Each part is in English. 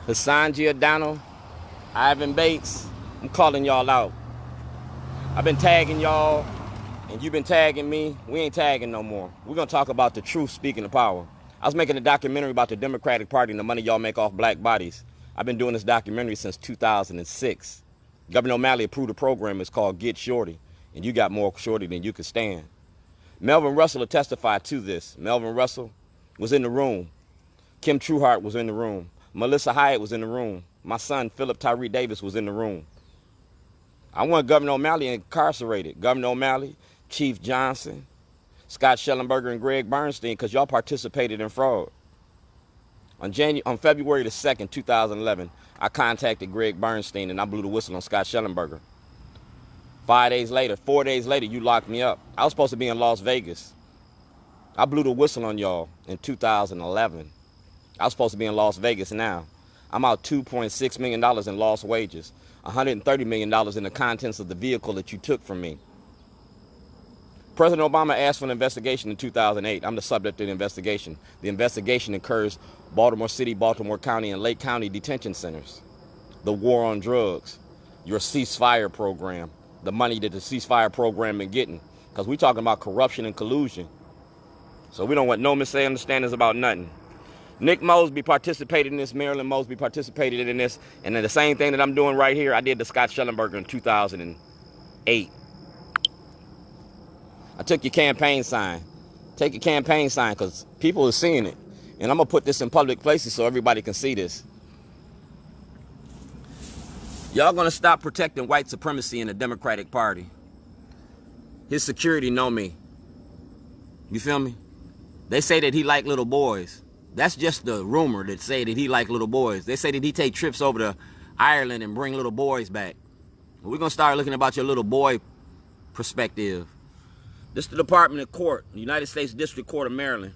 Hassan, Giordano, Ivan Bates, I'm calling y'all out. I've been tagging y'all, and you've been tagging me. We ain't tagging no more. We're going to talk about the truth speaking of power. I was making a documentary about the Democratic Party and the money y'all make off black bodies. I've been doing this documentary since 2006. Governor O'Malley approved a program. It's called Get Shorty, and you got more shorty than you could stand. Melvin Russell will testify to this. Melvin Russell was in the room. Kim Trueheart was in the room. Melissa Hyatt was in the room. My son, Philip Tyree Davis, was in the room. I want Governor O'Malley incarcerated. Governor O'Malley, Chief Johnson, Scott Shellenberger, and Greg Bernstein, because y'all participated in fraud. On February the 2nd, 2011, I contacted Greg Bernstein and I blew the whistle on Scott Shellenberger. 4 days later, you locked me up. I was supposed to be in Las Vegas. I blew the whistle on y'all in 2011. I was supposed to be in Las Vegas now. I'm out $2.6 million in lost wages, $130 million in the contents of the vehicle that you took from me. President Obama asked for an investigation in 2008. I'm the subject of the investigation. The investigation occurs Baltimore City, Baltimore County, and Lake County detention centers. The war on drugs, your ceasefire program, the money that the ceasefire program been getting. Because we talking about corruption and collusion. So we don't want no misunderstandings about nothing. Nick Mosby participated in this. Marilyn Mosby participated in this. And then the same thing that I'm doing right here, I did to Scott Shellenberger in 2008. I took your campaign sign. Take your campaign sign because people are seeing it. And I'm going to put this in public places so everybody can see this. Y'all going to stop protecting white supremacy in the Democratic Party. His security know me. You feel me? They say that he like little boys. That's just the rumor that say that he like little boys. They say that he take trips over to Ireland and bring little boys back. We're going to start looking about your little boy perspective. This is the Department of Court, United States District Court of Maryland.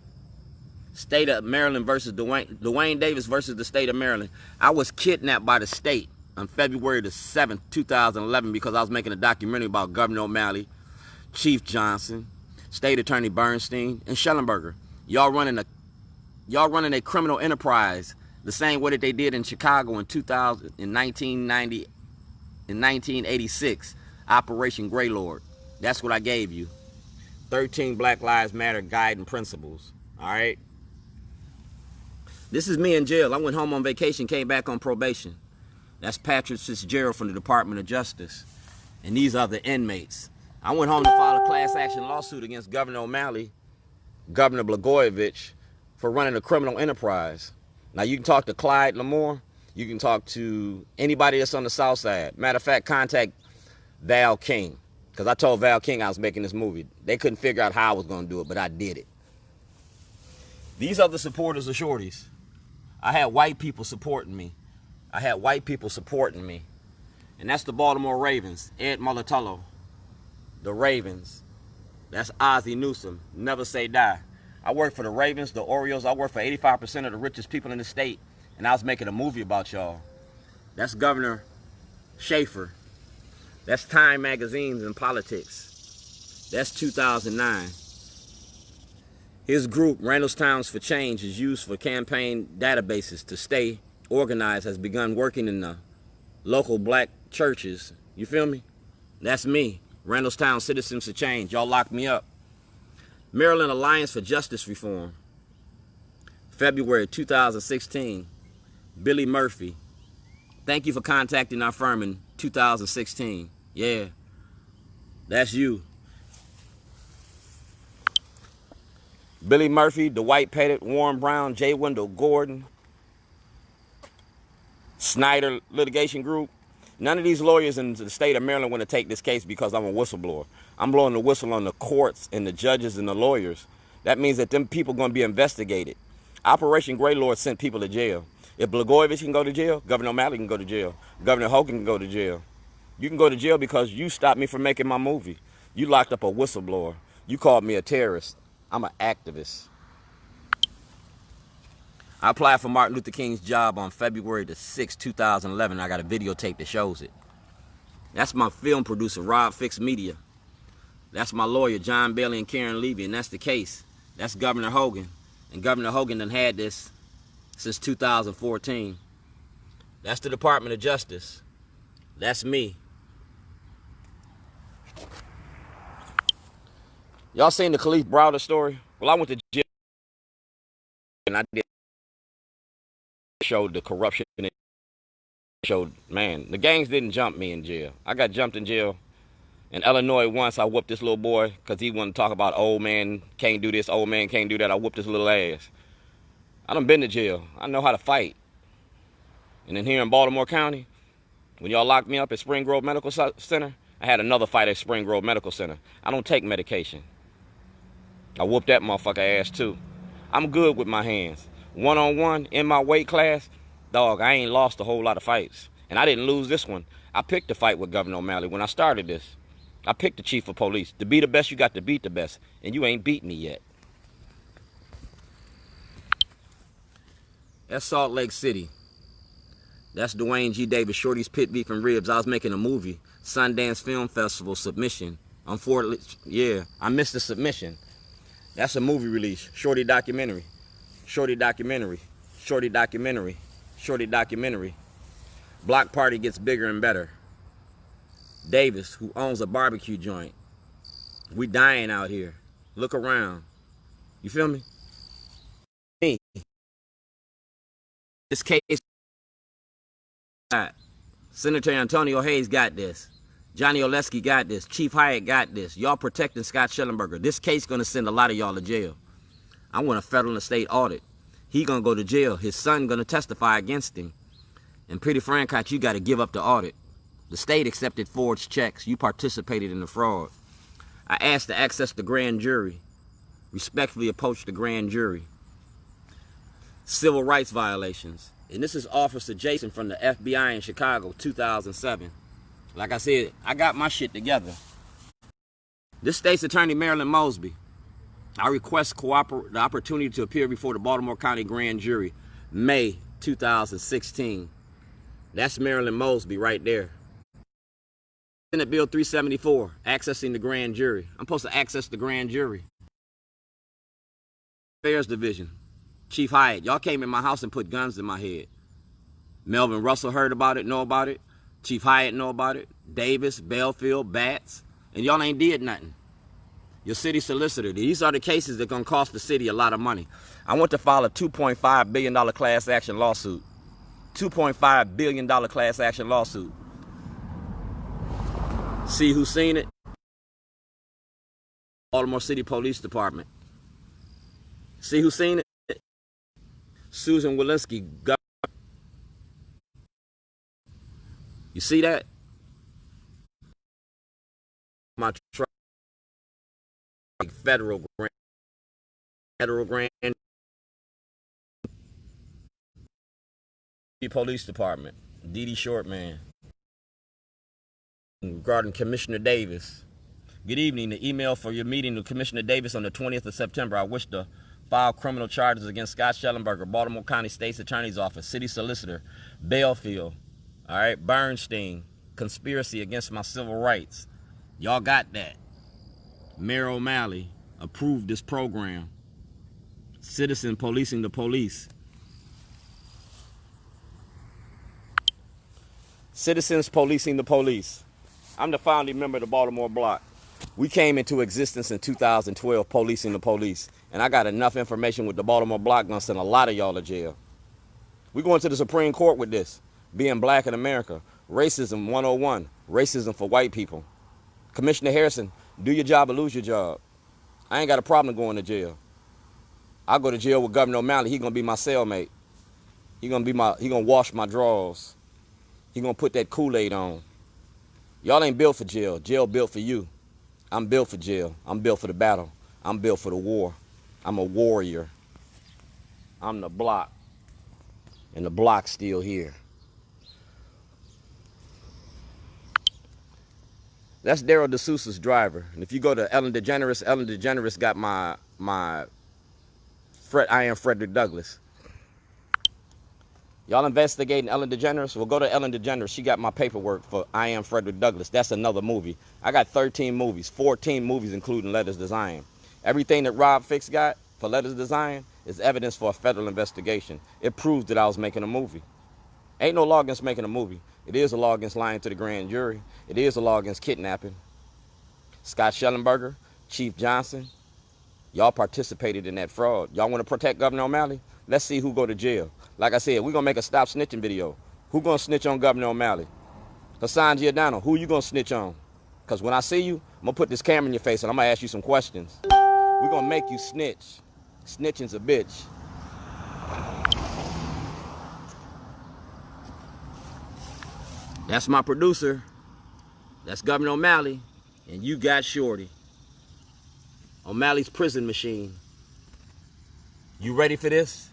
State of Maryland versus Dwayne Davis versus the state of Maryland. I was kidnapped by the state on February the 7th, 2011 because I was making a documentary about Governor O'Malley, Chief Johnson, State Attorney Bernstein, and Shellenberger. Y'all running a criminal enterprise the same way that they did in Chicago in 1986, Operation Greylord. That's what I gave you. 13 Black Lives Matter guiding principles. All right. This is me in jail. I went home on vacation, came back on probation. That's Patrick Fitzgerald from the Department of Justice. And these are the inmates. I went home to file a class action lawsuit against Governor O'Malley, Governor Blagojevich, for running a criminal enterprise. Now, you can talk to Clyde Lamore. You can talk to anybody that's on the South Side. Matter of fact, contact Val King. Because I told Val King I was making this movie. They couldn't figure out how I was going to do it, but I did it. These are the supporters of Shorties. I had white people supporting me. And that's the Baltimore Ravens. Ed Mulatolo. The Ravens. That's Ozzie Newsome. Never say die. I work for the Ravens, the Orioles. I work for 85% of the richest people in the state. And I was making a movie about y'all. That's Governor Schaefer. That's Time Magazines and Politics. That's 2009. His group, Randallstown for Change, is used for campaign databases to stay organized, has begun working in the local black churches. You feel me? That's me, Randallstown Citizens for Change. Y'all locked me up. Maryland Alliance for Justice Reform. February 2016. Billy Murphy. Thank you for contacting our firm in 2016. Yeah, that's you. Billy Murphy, Dwight Pettit, Warren Brown, J. Wendell Gordon, Snyder Litigation Group. None of these lawyers in the state of Maryland want to take this case because I'm a whistleblower. I'm blowing the whistle on the courts and the judges and the lawyers. That means that them people are going to be investigated. Operation Greylord sent people to jail. If Blagojevich can go to jail, Governor O'Malley can go to jail. Governor Hogan can go to jail. You can go to jail because you stopped me from making my movie. You locked up a whistleblower. You called me a terrorist. I'm an activist. I applied for Martin Luther King's job on February the 6th, 2011. I got a videotape that shows it. That's my film producer, Rob Fix Media. That's my lawyer, John Bailey and Karen Levy, and that's the case. That's Governor Hogan. And Governor Hogan done had this since 2014. That's the Department of Justice. That's me. Y'all seen the Khalif Browder story? Well, I went to jail and I did show the corruption. And showed, man, the gangs didn't jump me in jail. I got jumped in jail in Illinois once. I whooped this little boy because he wanted to talk about old man can't do this, old man can't do that. I whooped his little ass. I done been to jail. I know how to fight. And then here in Baltimore County, when y'all locked me up at Spring Grove Medical Center, I had another fight at Spring Grove Medical Center. I don't take medication. I whooped that motherfucker ass too. I'm good with my hands. One-on-one in my weight class, dog, I ain't lost a whole lot of fights. And I didn't lose this one. I picked the fight with Gov.O'Malley when I started this. I picked the chief of police. To be the best, you got to beat the best. And you ain't beat me yet. That's Salt Lake City. That's Dwayne G. Davis, Shorty's Pit Beef and Ribs. I was making a movie, Sundance Film Festival submission. Unfortunately, yeah, I missed the submission. That's a movie release, Shorty documentary. Shorty documentary. Shorty documentary. Shorty documentary. Block party gets bigger and better. Davis, who owns a barbecue joint. We dying out here. Look around. You feel me? Me. This case, Senator Antonio Hayes got this. Johnny Oleski got this. Chief Hyatt got this. Y'all protecting Scott Shellenberger. This case gonna send a lot of y'all to jail. I want a federal and state audit. He gonna go to jail. His son gonna testify against him. And pretty frank, you gotta give up the audit. The state accepted forged checks. You participated in the fraud. I asked to access the grand jury. Respectfully approach the grand jury. Civil rights violations. And this is Officer Jason from the FBI in Chicago, 2007. Like I said, I got my shit together. This State's Attorney Marilyn Mosby. I request the opportunity to appear before the Baltimore County Grand Jury, May 2016. That's Marilyn Mosby right there. Senate Bill 374, accessing the grand jury. I'm supposed to access the grand jury. Affairs Division. Chief Hyatt, y'all came in my house and put guns in my head. Melvin Russell heard about it, know about it. Chief Hyatt know about it. Davis, Belfield, Batts. And y'all ain't did nothing. Your city solicitor. These are the cases that are going to cost the city a lot of money. I want to file a $2.5 billion class action lawsuit. $2.5 billion class action lawsuit. See who's seen it? Baltimore City Police Department. See who's seen it? Susan Walensky. You see that? My truck. Federal grant. Police Department. D.D. Shortman. Regarding Commissioner Davis. Good evening. The email for your meeting with Commissioner Davis on the 20th of September. I wish to file criminal charges against Scott Shellenberger, Baltimore County State's Attorney's Office, City Solicitor, Belfield, all right, Bernstein, conspiracy against my civil rights. Y'all got that. Mayor O'Malley approved this program. Citizen policing the police. Citizens policing the police. I'm the founding member of the Baltimore Block. We came into existence in 2012, policing the police. And I got enough information with the Baltimore Block gonna send a lot of y'all to jail. We're going to the Supreme Court with this. Being black in America. Racism 101. Racism for white people. Commissioner Harrison, do your job or lose your job. I ain't got a problem going to jail. I'll go to jail with Governor O'Malley. He gonna be my cellmate. He gonna wash my drawers. He gonna put that Kool-Aid on. Y'all ain't built for jail. Jail built for you. I'm built for jail. I'm built for the battle. I'm built for the war. I'm a warrior. I'm the block. And the block's still here. That's Daryl DeSousa's driver. And if you go to Ellen DeGeneres got my I am Frederick Douglass. Y'all investigating Ellen DeGeneres? Well, go to Ellen DeGeneres. She got my paperwork for I Am Frederick Douglass. That's another movie. I got 13 movies, 14 movies including Letters to Zion. Everything that Rob Fix got for Letters to Zion is evidence for a federal investigation. It proves that I was making a movie. Ain't no law against making a movie. It is a law against lying to the grand jury. It is a law against kidnapping. Scott Shellenberger, Chief Johnson, y'all participated in that fraud. Y'all want to protect Governor O'Malley? Let's see who go to jail. Like I said, we're going to make a stop snitching video. Who going to snitch on Governor O'Malley? Hassan Giordano, who you going to snitch on? Because when I see you, I'm going to put this camera in your face and I'm going to ask you some questions. We're going to make you snitch. Snitching's a bitch. That's my producer. That's Governor O'Malley. And you got Shorty. O'Malley's prison machine. You ready for this?